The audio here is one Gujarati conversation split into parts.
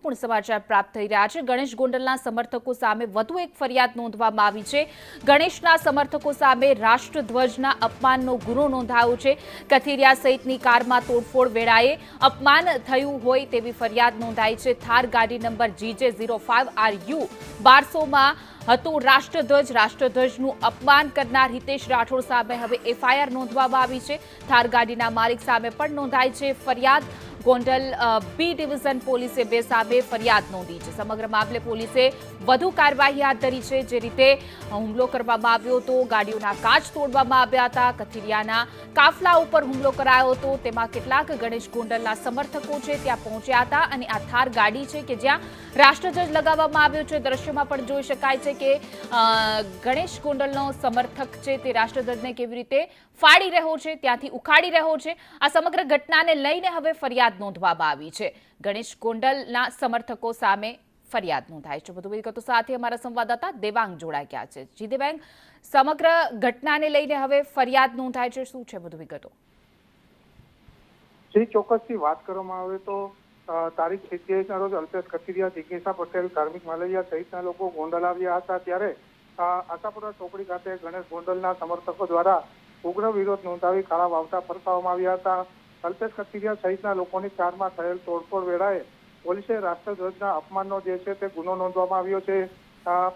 મહત્વપૂર્ણ સમાચાર પ્રાપ્ત થઈ રહ્યા છે। ગણેશ ગોંડલના સમર્થકો સામે વધુ એક ફરિયાદ નોંધવામાં આવી છે। ગણેશના સમર્થકો સામે રાષ્ટ્રધ્વજના અપમાનનો ગુનો નોંધાયો છે। કથિરિયા સહિતની કારમાં તોડફોડ વેળાએ અપમાન થયું હોય તેવી ફરિયાદ નોંધાઈ છે। થાર ગાડી નંબર GJ05RU 1200માં હતું રાષ્ટ્રધ્વજનું અપમાન કરનાર હિતેશ રાઠોડ સામે હવે FIR નોંધવામાં આવી છે। થાર ગાડીના માલિક સામે પણ નોંધાઈ છે ફરિયાદ। ગોંડલ બી ડિવિઝન પોલીસે બે સામે ફરિયાદ નોંધી છે। સમગ્ર મામલે પોલીસે વધુ કાર્યવાહી હાથ ધરી છે। જે રીતે હુમલો કરવામાં આવ્યો હતો, ગાડીઓના કાચ તોડવામાં આવ્યા હતા, કથિરિયાના કાફલા ઉપર હુમલો કરાયો હતો, તેમાં કેટલાક ગણેશ ગોંડલના સમર્થકો છે ત્યાં પહોંચ્યા હતા અને આ થાર ગાડી છે કે જ્યાં રાષ્ટ્રધ્વજ લગાવવામાં આવ્યો છે। દ્રશ્યમાં પણ જોઈ શકાય છે કે ગણેશ ગોંડલનો સમર્થક છે તે રાષ્ટ્રધ્વજને કેવી રીતે ફાડી રહ્યો છે, ત્યાંથી ઉખાડી રહ્યો છે। આ સમગ્ર ઘટનાને લઈને હવે ફરિયાદ નોંધવામાં આવી છે। ગણેશ ગોંડલના સમર્થકો સામે ફરિયાદ નોંધાઈ છે। વધુ વિગતો સાથે અમારા સંવાદદાતા દેવાંગ જોડાઈ ગયા છે। જી દેવાંગ, સમગ્ર ઘટનાને લઈને હવે ફરિયાદ નોંધાઈ છે, શું છે વધુ વિગતો? જે ચોક્કસથી વાત કરવામાં આવે તો તારીખ 27ના રોજ અલ્પેશ કથિરિયા, જિજ્ઞેશા પટેલ, કાર્મિક માલવિયા સહિતના લોકો ગોંડલ આવ્યા હતા। ત્યારે આશાપુરા ચોકડી ખાતે ગણેશ ગોંડલના સમર્થકો દ્વારા ઉગ્ર વિરોધ નોંધાવી ખાડા વાવટા ફરકાવવામાં આવ્યા હતા। અલ્પેશ કથિરિયા સહિતના લોકોની કારમાં થયેલ તોડફોડ વેળાએ પોલીસે રાષ્ટ્રધ્વજના અપમાનનો જે છે તે ગુનો નોંધવામાં આવ્યો છે।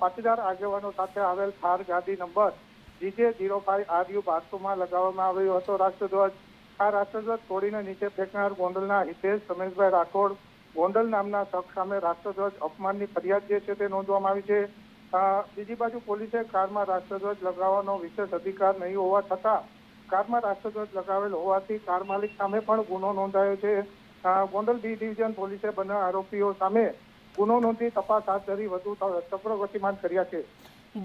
પાટીદાર આગેવાનો સાથે આવેલ થાર ગાડી નંબર GJ05RU 1200માં લગાવવામાં આવ્યો હતો રાષ્ટ્રધ્વજ। આ રાષ્ટ્રધ્વજ તોડીને નીચે ફેંકનાર ગોંડલના હિતેશ રમેશભાઈ રાઠોડ ગોંડલ નામના શખ્સ સામે રાષ્ટ્રધ્વજ અપમાનની ફરિયાદ જે છે તે નોંધવામાં આવી છે। બીજી બાજુ પોલીસે કારમાં રાષ્ટ્રધ્વજ લગાવવાનો વિશેષ અધિકાર નહીં હોવા છતાં કારમાં રાષ્ટ્રધ્વજ લગાવેલ હોવાથી કાર માલિક સામે પણ ગુનો નોંધાયો છે। ગોંડલ બી ડિવિઝન પોલીસે બંને આરોપીઓ સામે ગુનો નોંધી તપાસ હાથ ધરી વધુ ચક્રો ગતિમાન કર્યા છે।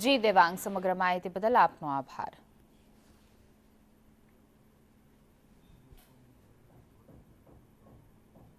જી દેવાંગ, સમગ્ર માહિતી બદલ આપનો આભાર।